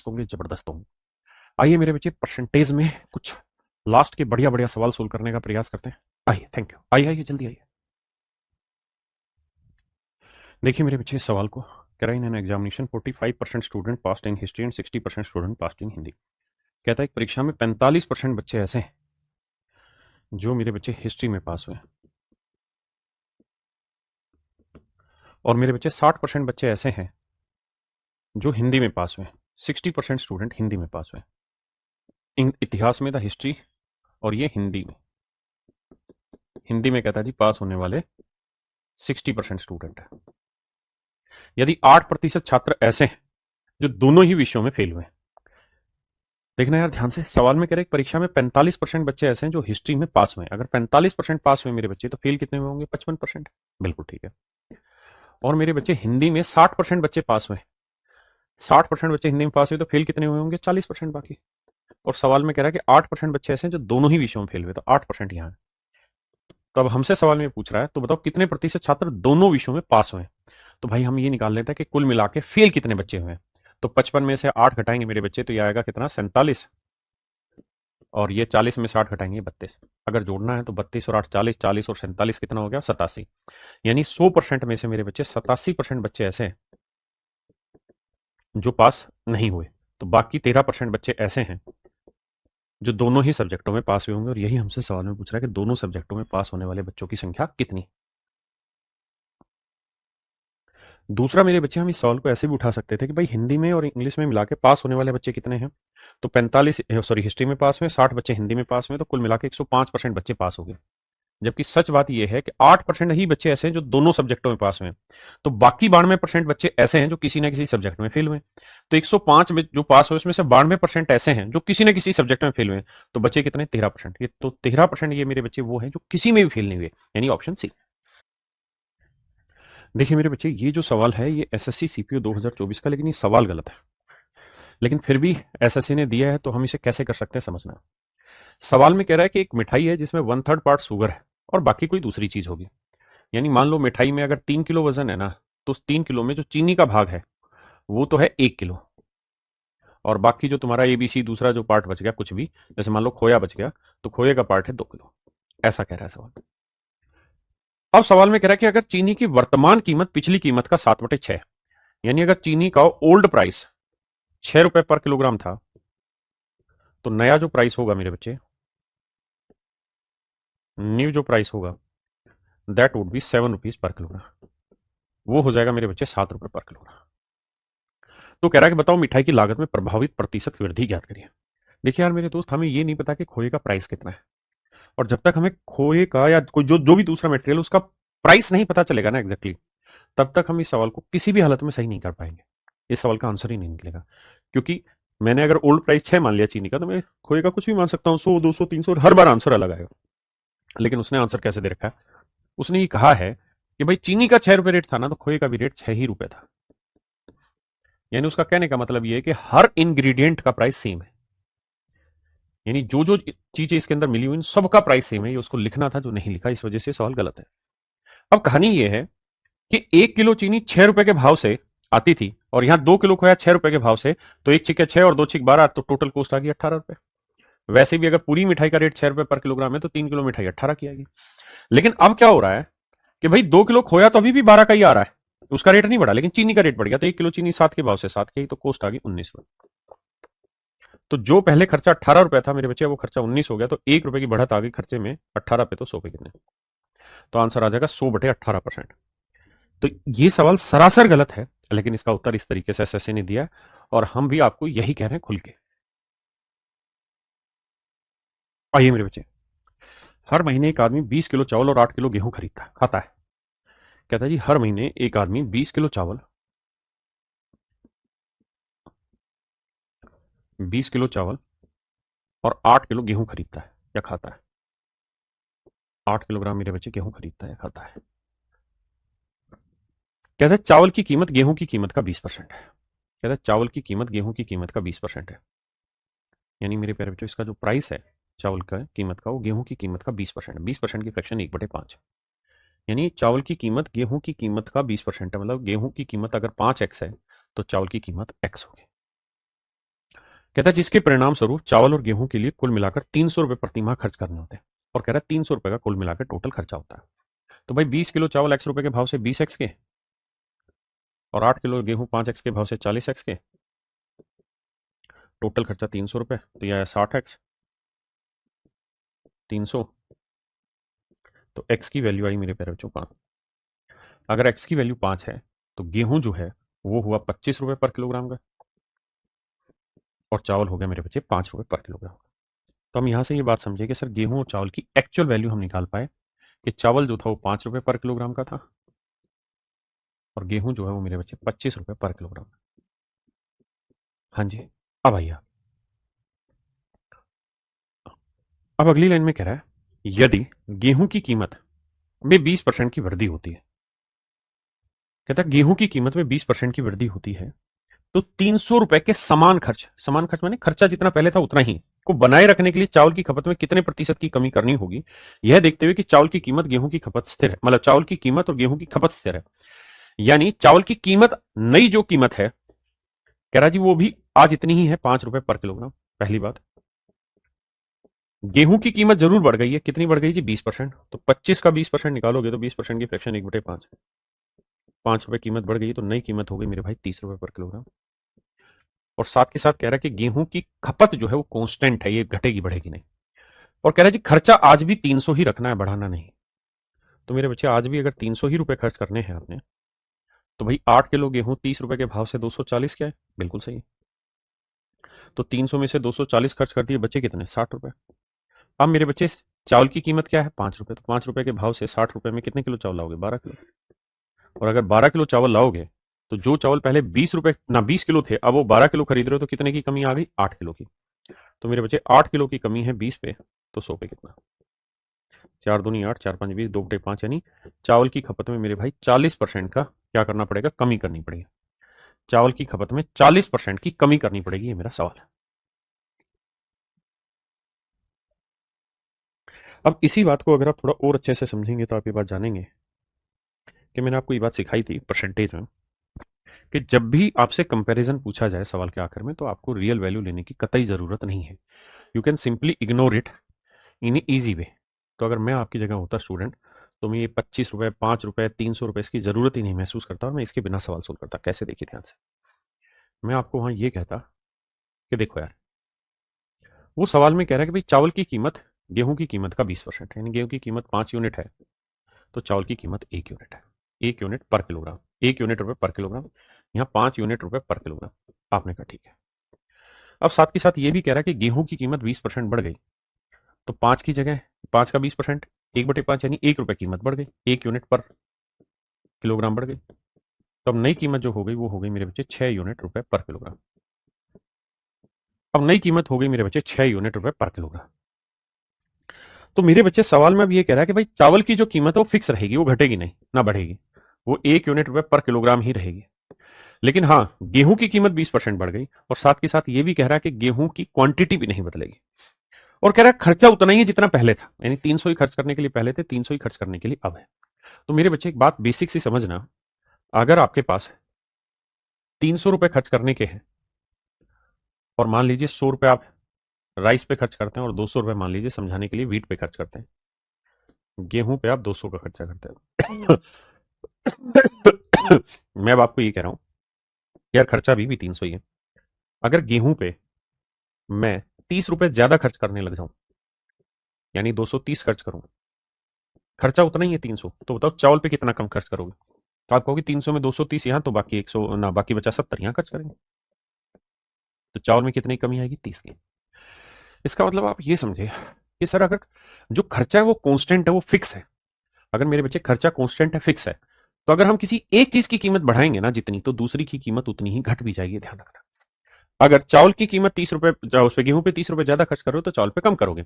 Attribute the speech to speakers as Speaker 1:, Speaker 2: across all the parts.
Speaker 1: होंगे, जबरदस्त होंगे। आइए मेरे बच्चे परसेंटेज में कुछ लास्ट के बढ़िया बढ़िया सवाल सोल्व करने का प्रयास करते हैं। आइए, थैंक यू, आइए आइए जल्दी आइए। देखिए मेरे बच्चे इस सवाल को, कह रहा है in an examination 45% student passed in history and 60% student passed in Hindi. कहता है परीक्षा में 45% बच्चे ऐसे हैं जो मेरे बच्चे हिस्ट्री में पास हुए, और मेरे बच्चे 60% बच्चे ऐसे हैं जो हिंदी में पास हुए। 60% स्टूडेंट हिंदी में पास हुए, इतिहास में था हिस्ट्री, और ये हिंदी में। हिंदी में कहता है जी पास होने वाले 60% स्टूडेंट है। यदि 8% छात्र ऐसे हैं जो दोनों ही विषयों में फेल हुए। देखना यार ध्यान से, सवाल में कह रहे परीक्षा में 45% बच्चे ऐसे हैं जो हिस्ट्री में पास हुए। अगर 45% पास हुए मेरे बच्चे, तो फेल कितने में होंगे? 55%। बिल्कुल ठीक है। और मेरे बच्चे हिंदी में 60% बच्चे पास हुए। 60% बच्चे हिंदी में पास हुए तो फेल कितने हुए होंगे? 40% बाकी। और सवाल में कह रहा है कि 8% बच्चे ऐसे हैं जो दोनों ही विषयों में फेल हुए, तो 8% यहाँ है। तो अब हमसे सवाल में पूछ रहा है तो बताओ कितने प्रतिशत छात्र दोनों विषयों में पास हुए। तो भाई हम ये निकाल लेते हैं कि कुल मिला के फेल कितने बच्चे हुए। तो 55 में से 8 घटाएंगे मेरे बच्चे, तो ये आएगा कितना? 47। और ये 40 में 60 घटाएंगे 32। अगर जोड़ना है तो 32 और 8 40, 40 और 47 कितना हो गया? 87। यानी 100% में से मेरे बच्चे 87% बच्चे ऐसे हैं जो पास नहीं हुए। तो बाकी 13% बच्चे ऐसे हैं जो दोनों ही सब्जेक्टों में पास हुए होंगे। और यही हमसे सवाल में पूछ रहा है कि दोनों सब्जेक्टों में पास होने वाले बच्चों की संख्या कितनी। दूसरा मेरे बच्चे, हम इस सवाल को ऐसे भी उठा सकते थे कि भाई हिंदी में और इंग्लिश में मिला के पास होने वाले बच्चे कितने हैं। तो 45, सॉरी, हिस्ट्री में पास हुए, 60 बच्चे हिंदी में पास हुए, तो कुल मिला के 105% बच्चे पास हो गए। जबकि सच बात यह है कि 8% ही बच्चे ऐसे हैं जो दोनों सब्जेक्टों में पास हुए। तो बाकी 92% बच्चे ऐसे हैं जो किसी न किसी सब्जेक्ट में फेल हुए। तो 105 में जो पास हुए उसमें से 92% ऐसे हैं जो किसी न किसी सब्जेक्ट में फेल हुए। तो बच्चे कितने? 13%। ये तो 13% ये मेरे बच्चे वो हैं जो किसी में भी फेल नहीं हुए, यानी ऑप्शन सी। देखिए मेरे बच्चे, ये जो सवाल है ये एसएससी सीपीओ 2024 का, लेकिन ये सवाल गलत है। लेकिन फिर भी एसएससी ने दिया है तो हम इसे कैसे कर सकते हैं समझना। सवाल में कह रहा है कि एक मिठाई है जिसमें 1/3 पार्ट शुगर है और बाकी कोई दूसरी चीज होगी। यानी मान लो मिठाई में अगर 3 किलो वजन है ना, तो उस 3 किलो में जो चीनी का भाग है वो तो है 1 किलो, और बाकी जो तुम्हारा एबीसी दूसरा जो पार्ट बच गया कुछ भी, जैसे मान लो खोया बच गया, तो खोए का पार्ट है 2 किलो। ऐसा कह रहा है सवाल। अब सवाल में कह रहा है कि अगर चीनी की वर्तमान कीमत पिछली कीमत का 7/6, यानी अगर चीनी का ओल्ड प्राइस 6 रुपए पर किलोग्राम था, तो नया जो प्राइस होगा मेरे बच्चे, न्यू जो प्राइस होगा, that would be 7 rupees per kilogram. वो हो जाएगा मेरे बच्चे 7 रुपए पर किलोग्राम। तो कह रहा है कि बताओ मिठाई की लागत में प्रभावित प्रतिशत वृद्धि ज्ञात करिए। देखिए यार मेरे दोस्त, हमें ये नहीं पता कि खोए का प्राइस कितना है, और जब तक हमें खोए का या कोई जो जो भी दूसरा मटेरियल उसका प्राइस नहीं पता चलेगा ना एग्जैक्टली, तब तक हम इस सवाल को किसी भी हालत में सही नहीं कर पाएंगे। इस सवाल का आंसर ही नहीं निकलेगा, क्योंकि मैंने अगर ओल्ड प्राइस 6 मान लिया चीनी का, तो मैं खोए का कुछ भी मान सकता हूँ, 100, 200, 300, हर बार आंसर अलग आएगा। लेकिन उसने आंसर कैसे दे रखा है? उसने ये कहा है कि भाई चीनी का 6 रुपए रेट था ना, तो खोए का भी रेट 6 ही रुपए था। यानी उसका कहने का मतलब ये है कि हर इंग्रेडिएंट का प्राइस सेम है। यानी जो जो चीजें इसके अंदर मिली हुई सबका प्राइस सेम है। ये उसको लिखना था जो नहीं लिखा, इस वजह से सवाल गलत है। अब कहानी ये है कि 1 किलो चीनी 6 रुपए के भाव से आती थी, और यहां 2 किलो खोया 6 रुपए के भाव से, तो एक छिक्के 6 और 2 छिक 12, तो टोटल कॉस्ट आ गई 18 रुपए। वैसे भी अगर पूरी मिठाई का रेट 6 रुपए पर किलोग्राम है, तो 3 किलो मिठाई 18 की आएगी। लेकिन अब क्या हो रहा है कि भाई 2 किलो खोया तो अभी भी 12 का ही आ रहा है, उसका रेट नहीं बढ़ा, लेकिन चीनी का रेट बढ़ गया, तो 1 किलो चीनी 7 के भाव से 7 की, तो कॉस्ट आ गई 19 रुपए। तो जो पहले खर्चा 18 रुपए था मेरे बच्चे, वो खर्चा 19 हो गया, तो 1 रुपए की बढ़त आ गई खर्चे में। 18 पे तो 100 पे कितने? तो आंसर आ जाएगा 100/18%। तो ये सवाल सरासर गलत है, लेकिन इसका उत्तर इस तरीके से एसएससी ने दिया है, और हम भी आपको यही कह रहे हैं खुल के। आइए मेरे बच्चे, हर महीने एक आदमी 20 किलो चावल और 8 किलो गेहूं खरीदता खाता है। कहता है जी हर महीने एक आदमी 20 किलो चावल, 20 किलो चावल और 8 किलो गेहूं खरीदता है या खाता है। 8 किलोग्राम मेरे बच्चे गेहूं खरीदता है या खाता है। कहता है चावल की कीमत गेहूं की कीमत का 20% है। कहता है चावल की कीमत गेहूं की कीमत का 20% है। यानी मेरे प्यारे बच्चों, इसका जो प्राइस है चावल का कीमत का, वो गेहूं की कीमत का 20%। 20% की फ्रैक्शन 1/5। यानी चावल की कीमत गेहूं की कीमत का 20% है। मतलब गेहूं की कीमत अगर 5x है, तो चावल की कीमत x होगी। कहता है जिसके परिणाम स्वरूप चावल और गेहूं के लिए कुल मिलाकर 300 रुपए प्रति माह खर्च करने होते हैं, और कह रहा है 300 रुपए का कुल मिलाकर टोटल खर्चा होता है। तो भाई 20 किलो चावल एक्स रुपए के भाव से 20 एक्स के, और 8 किलो गेहूं 5 एक्स के भाव से 40 एक्स के, टोटल खर्चा 300 रुपए, तो यह है 60 एक्स, 300, तो एक्स की वैल्यू आई मेरे प्यारे बच्चों 5। अगर एक्स की वैल्यू 5 है तो गेहूं जो है वो हुआ 25 रुपए पर किलोग्राम का, और चावल हो गया मेरे बच्चे 5 रुपए पर किलोग्राम। तो हम यहां से ये बात समझे कि सर गेहूं और चावल की एक्चुअल वैल्यू हम निकाल पाए कि चावल जो था वो 5 रुपए पर किलोग्राम का था, और गेहूं जो है वो मेरे बच्चे 25 रुपए पर किलोग्राम। हाँ जी। अब भैया, अब अगली लाइन में कह रहा है यदि गेहूं की कीमत में 20% की वृद्धि होती है, कहता है गेहूं की कीमत में 20% की वृद्धि होती है तो 300 रुपए के समान खर्च माने खर्चा जितना पहले था उतना ही को बनाए रखने के लिए चावल की खपत में कितने प्रतिशत की कमी करनी होगी, यह देखते हुए कि चावल की कीमत गेहूं की खपत स्थिर है, मतलब चावल की कीमत और गेहूं की खपत स्थिर है, यानी चावल की कीमत, नई जो कीमत है कह रहा जी वो भी आज इतनी ही है 5 रुपए पर किलोग्राम। पहली बात, गेहूं की कीमत जरूर बढ़ गई है, कितनी बढ़ गई जी 20%, तो 25 का 20% निकालोगे तो 20% की फ्रैक्शन 1/5, 5 रुपए कीमत बढ़ गई तो नई कीमत हो गई मेरे भाई 30 रुपए पर किलोग्राम। और साथ के साथ कह रहा है कि गेहूं की खपत जो है वो कांस्टेंट है, ये घटेगी बढ़ेगी नहीं, और कह रहा है जी खर्चा आज भी 300 ही रखना है, बढ़ाना नहीं। तो मेरे बच्चे आज भी अगर 300 ही रुपए खर्च करने हैं आपने, तो भाई 8 किलो गेहूं 30 रुपए के भाव से 240 क्या है, बिल्कुल सही। तो 300 में से 240 खर्च कर दिए, बचे कितने 60 रुपए। अब मेरे बच्चे चावल की कीमत क्या है 5 रुपए, तो 5 रुपए के भाव से 60 रुपए में कितने किलो चावल लाओगे 12 किलो, और अगर 12 किलो चावल लाओगे तो जो चावल पहले 20 रुपए ना 20 किलो थे अब वो 12 किलो खरीद रहे हो, तो कितने की कमी आ गई 8 किलो की। तो मेरे बच्चे 8 किलो की कमी है 20 पे, तो 100 पे कितना, 4 दूनी 8, 4 5 20, 2/5, यानी चावल की खपत में मेरे भाई 40% का क्या करना पड़ेगा, कमी करनी पड़ेगी। चावल की खपत में 40% की कमी करनी पड़ेगी, ये मेरा सवाल है। अब इसी बात को अगर आप थोड़ा और अच्छे से समझेंगे तो आप ये बात जानेंगे कि मैंने आपको ये बात सिखाई थी परसेंटेज में, कि जब भी आपसे कंपैरिजन पूछा जाए सवाल के आखिर में तो आपको रियल वैल्यू लेने की कतई जरूरत नहीं है, you can simply ignore it in A easy way. तो अगर मैं आपकी जगह होता स्टूडेंट, तो मैं ये 25 रुपए 5 रुपए 300 रुपए इसकी जरूरत ही नहीं महसूस करता, और मैं इसके बिना सवाल सोल्व करता। कैसे, देखिए ध्यान से, मैं आपको वहां ये कहता कि देखो यार, वो सवाल में कह रहा है कि भाई चावल की कीमत गेहूं की कीमत का 20% है, यानी गेहूं की कीमत 5 यूनिट है तो चावल की कीमत 1 यूनिट है, 1 यूनिट पर किलोग्राम, 1 यूनिट रुपए पर किलोग्राम, यहाँ 5 यूनिट रुपए पर किलोग्राम। आपने कहा ठीक है। अब साथ के साथ ये भी कह रहा है कि गेहूं की कीमत 20% बढ़ गई, तो 5 की जगह 5 का 20%, 1/5 यानी 1 रुपए कीमत बढ़ गई, 1 यूनिट पर किलोग्राम बढ़ गई। तो अब नई कीमत जो हो गई वो हो गई मेरे बच्चे 6 यूनिट रुपए पर किलोग्राम। अब नई कीमत हो गई मेरे बच्चे 6 यूनिट रुपए पर किलोग्राम। तो मेरे बच्चे सवाल में अब ये कह रहा है कि भाई चावल की जो कीमत है वो फिक्स रहेगी, वो घटेगी नहीं ना बढ़ेगी, वो 1 यूनिट रुपए पर किलोग्राम ही रहेगी। लेकिन हाँ, गेहूं की कीमत 20% बढ़ गई, और साथ के साथ ये भी कह रहा है कि गेहूं की क्वांटिटी भी नहीं बदलेगी, और कह रहा है खर्चा उतना ही है जितना पहले था, यानी 300 ही खर्च करने के लिए पहले थे, 300 ही खर्च करने के लिए अब है। तो मेरे बच्चे एक बात बेसिक सी समझना, अगर आपके पास 300 रुपए खर्च करने के हैं, और मान लीजिए 100 रुपए आप राइस पे खर्च करते हैं, और 200 रुपए मान लीजिए समझाने के लिए वीट पे खर्च करते हैं, गेहूं पे आप 200 का खर्चा करते हैं। मैं अब आपको ये कह रहा हूं यार, खर्चा अभी भी 300 ही है। अगर गेहूं पे मैं 30 रुपए ज्यादा खर्च करने लग जाऊं, यानी 230 खर्च करूं, खर्चा उतना ही है 300, तो बताओ चावल पे कितना कम खर्च करोगे। तो आप कहोगे 300 में 230 यहां, तो बाकी 100 ना, बाकी बचा 70 यहां खर्च करेंगे, तो चावल में कितनी कमी आएगी 30 की। इसका मतलब आप ये समझे कि सर अगर जो खर्चा है वो कांस्टेंट है, वो फिक्स है, अगर मेरे बच्चे खर्चा कांस्टेंट है, फिक्स है, तो अगर हम किसी एक चीज की कीमत बढ़ाएंगे ना जितनी, तो दूसरी की कीमत उतनी ही घट भी जाएगी, ध्यान रखना। अगर चावल की कीमत 30 रुपए, उस पे गेहूं पे 30 रुपए ज्यादा खर्च करो तो चावल पे कम करोगे।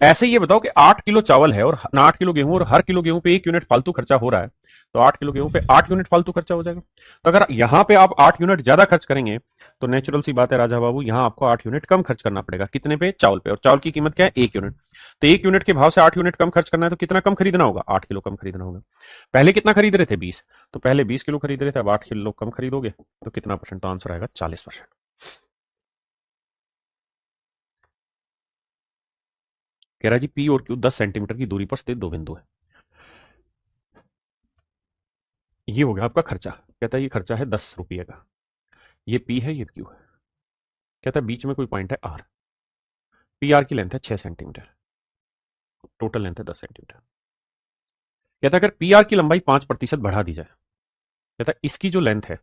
Speaker 1: ऐसे ही ये बताओ कि 8 किलो चावल है और 8 किलो गेहूं, और हर किलो गेहूं पे 1 यूनिट फालतू खर्चा हो रहा है, तो 8 किलो गेहूं पे 8 यूनिट फालतू खर्चा हो जाएगा। तो अगर यहां पे आप 8 यूनिट ज्यादा खर्च करेंगे, तो नेचुरल सी बात है राजा बाबू, यहां आपको 8 यूनिट कम खर्च करना पड़ेगा, कितने पे, चावल पे, और चावल की कीमत क्या है 1 यूनिट। तो 1 यूनिट के भाव से 8 यूनिट कम खर्च करना है, तो कितना कम खरीदना होगा 8 किलो कम खरीदना होगा। पहले कितना खरीद रहे थे 20, तो पहले 20 किलो खरीद रहे थे, अब 8 किलो कम खरीदोगे तो कितना परसेंट, तो आंसर आएगा 40%। कह रहा है जी पी और क्यू 10 सेंटीमीटर की दूरी पर स्थित दो बिंदु है। ये हो गया आपका खर्चा। कहता है ये खर्चा है 10 रुपये का। ये पी है, ये क्यू है। कहता है बीच में कोई पॉइंट है आर। पी आर की लेंथ है 6 सेंटीमीटर, टोटल लेंथ है 10 सेंटीमीटर। कहता है अगर पी आर की लंबाई 5% बढ़ा दी जाए, कहता है इसकी जो लेंथ है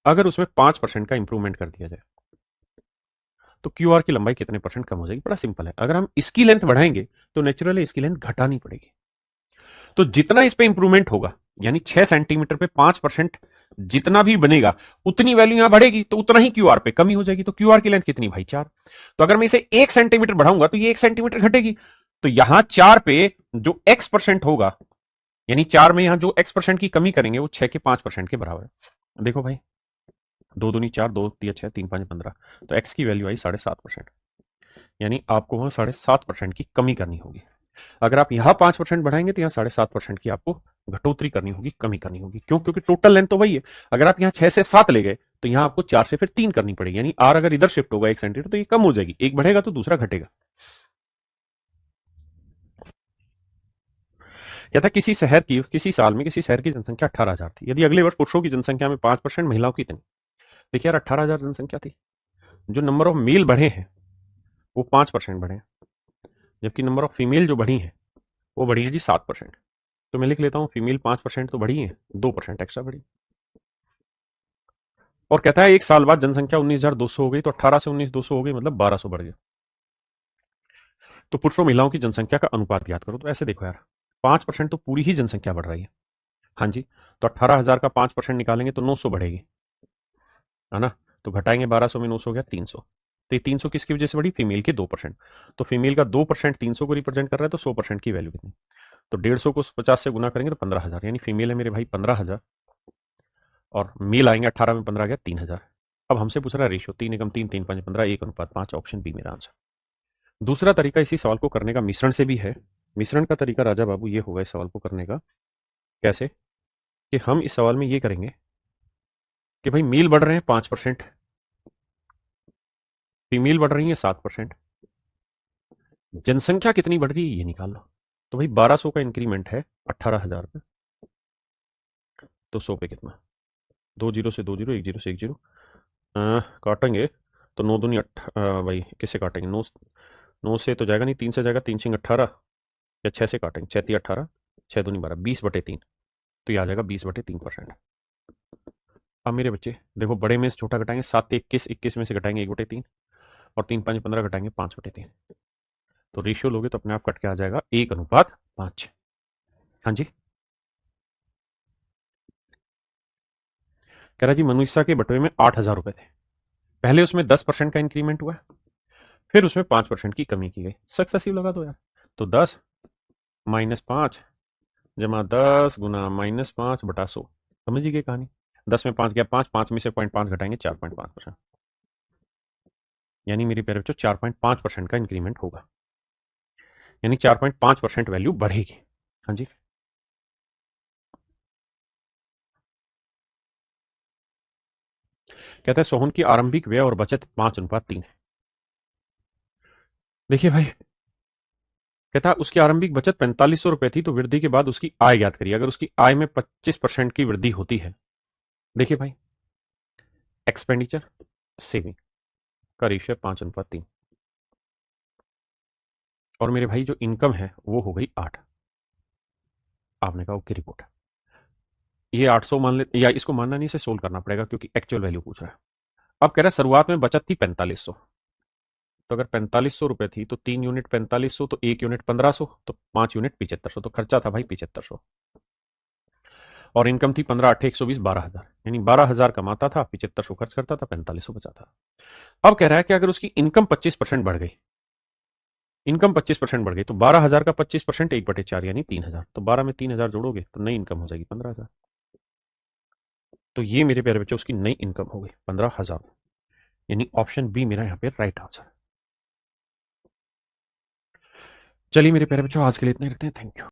Speaker 1: अगर उसमें 5% का इंप्रूवमेंट कर दिया जाए तो क्यू आर की लंबाई कितने परसेंट कम हो जाएगी। बड़ा सिंपल है, अगर हम इसकी लेंथ बढ़ाएंगे तो नेचुरली इसकी लेंथ घटानी पड़ेगी। तो जितना इस पे इंप्रूवमेंट होगा, यानी 6 सेंटीमीटर पे 5% जितना भी बनेगा उतनी वैल्यू यहां बढ़ेगी, तो उतना ही क्यूआर पे कमी हो जाएगी। तो क्यूआर की लेंथ कितनी भाई 4। तो अगर मैं इसे 1 सेंटीमीटर बढ़ाऊंगा तो ये 1 सेंटीमीटर घटेगी। तो यहां 4 पे जो x% होगा, यानी 4 में यहां जो x% की कमी करेंगे वो 6 के 5% के बराबर है। देखो भाई, 2 दूनी 4, 2 3 6, 3 5 15, तो x की वैल्यू आई 7.5%। यानी आपको वहां 7.5% की कमी करनी होगी। अगर आप यहां 5% बढ़ाएंगे तो यहां 7.5% की आपको घटोतरी करनी होगी, कमी करनी होगी। क्यों? क्योंकि टोटल लेंथ तो वही है। अगर आप यहां 6 से 7 ले गए तो यहां आपको 4 से फिर 3 करनी पड़ेगी। यानी आर अगर इधर शिफ्ट होगा 1 सेंटीमीटर तो ये कम हो जाएगी, एक बढ़ेगा तो दूसरा घटेगा। कहता है किसी शहर की किसी साल में किसी शहर की जनसंख्या 18,000 थी। यदि अगले वर्ष पुरुषों की जनसंख्या में 5%, महिलाओं की इतनी। देखिए यार, 18,000 जनसंख्या थी, जो नंबर ऑफ मेल बढ़े हैं वो 5% बढ़े हैं, जबकि नंबर ऑफ फीमेल जो बढ़ी है वो बढ़ी है जी 7%। तो मैं लिख लेता हूं फीमेल 5% तो बढ़ी है, 2% एक्स्ट्रा बढ़ी। और कहता है एक साल बाद जनसंख्या 19,200 हो गई, तो 18 से 19,200 हो गई, मतलब 1,200 बढ़ गया। तो पुरुषों महिलाओं की जनसंख्या का अनुपात याद करो। तो ऐसे देखो यार, 5% तो पूरी ही जनसंख्या बढ़ रही है। हाँ जी, तो 18,000 का 5% निकालेंगे तो 900 बढ़ेगी, है ना। तो घटाएंगे 1200 में 900 हो गया 300। तो ये 300 किसकी वजह से बढ़ी? फीमेल के 2%। तो फीमेल का 2% 300 को रिप्रेजेंट कर रहा है, तो 100% की वैल्यू कितनी? तो 150 को 50 से गुना करेंगे तो 15,000। यानी फीमेल है मेरे भाई 15,000 और मेल आएंगे 18 में 15 आ गया 3,000। अब हमसे पूछ रहा है रेशियो, 3 एकम 3, 3 5 15, 1:5। ऑप्शन बी मेरा आंसर। दूसरा तरीका इसी सवाल को करने का मिश्रण से भी है। मिश्रण का तरीका राजा बाबू ये होगा इस सवाल को करने का। कैसे? कि हम इस सवाल में ये करेंगे कि भाई मेल बढ़ रहे हैं 5%, फीमेल बढ़ रही है 7%, जनसंख्या कितनी बढ़ रही है ये निकाल लो। तो भाई 1,200 का इंक्रीमेंट है 18,000 पे, तो 100 पे कितना? 2 जीरो से 2 जीरो, 1 जीरो से 1 जीरो, काटेंगे तो 9 दूनी 8। भाई किससे काटेंगे? 9, 9 से तो जाएगा नहीं, 3 से जाएगा, 3 18, या 6 से काटेंगे, 6 18, 6 दूनी 12, 20/3। तो ये आ जाएगा 20/3%। अब मेरे बच्चे देखो, बड़े में से छोटा घटाएंगे, 7 21, 21 में से घटाएंगे 1/3, और 3 5 15 घटाएंगे 5/3। तो रेशियो लोगे तो अपने आप कट के आ जाएगा 1:5। हाँ जी। कह रहा जी मनुष्य के बटुए में 8,000 रुपए थे, पहले उसमें 10% का इंक्रीमेंट हुआ, फिर उसमें 5% की कमी की गई। सक्सेसिव लगा दो यार। तो 10 माइनस 5 जमा 10 गुना -5/100। समझिए कहानी। 10 में 5 गया 5, 5 में से 0.5 घटाएंगे 4.5%। यानी मेरी प्यारे बच्चों 4.5% का इंक्रीमेंट होगा, यानी 4.5% वैल्यू बढ़ेगी। हाँ जी। कहता है सोहन की आरंभिक व्यय और बचत 5:3 है। देखिए भाई, कहता है उसकी आरंभिक बचत 4500 रुपए थी, तो वृद्धि के बाद उसकी आय ज्ञात करिए। अगर उसकी आय में 25% की वृद्धि होती है, देखिए भाई, एक्सपेंडिचर सेविंग का रेशियो 5:3, और मेरे भाई जो इनकम है वो हो गई 8। आपने कहा ओके रिपोर्ट। ये 800 मान ले, या इसको मानना नहीं, इसे सोल्व करना पड़ेगा क्योंकि एक्चुअल वैल्यू पूछ रहा है। अब कह रहा है शुरुआत में बचत थी 4500, तो अगर 4500 रुपए थी तो 3 यूनिट 4500, तो 1 यूनिट 1500, तो 5 यूनिट 7500, तो खर्चा था भाई 7500। और इनकम थी 15 8 120 12,000, यानी 12,000 कमाता था, 7500 खर्च करता था, 4500 बचा था। अब कह रहा है कि अगर उसकी इनकम 25% बढ़ गई, इनकम 25% बढ़ गई, तो 12,000 का 25% 1/4 यानी 3,000। तो 12 में 3,000 जोड़ोगे तो नई इनकम हो जाएगी 15,000। तो ये मेरे प्यारे बच्चों उसकी नई इनकम हो गई 15,000। यानी ऑप्शन बी मेरा यहाँ पे राइट आंसर। चलिए मेरे प्यारे बच्चों, आज के लिए इतना ही रखते हैं। Thank you.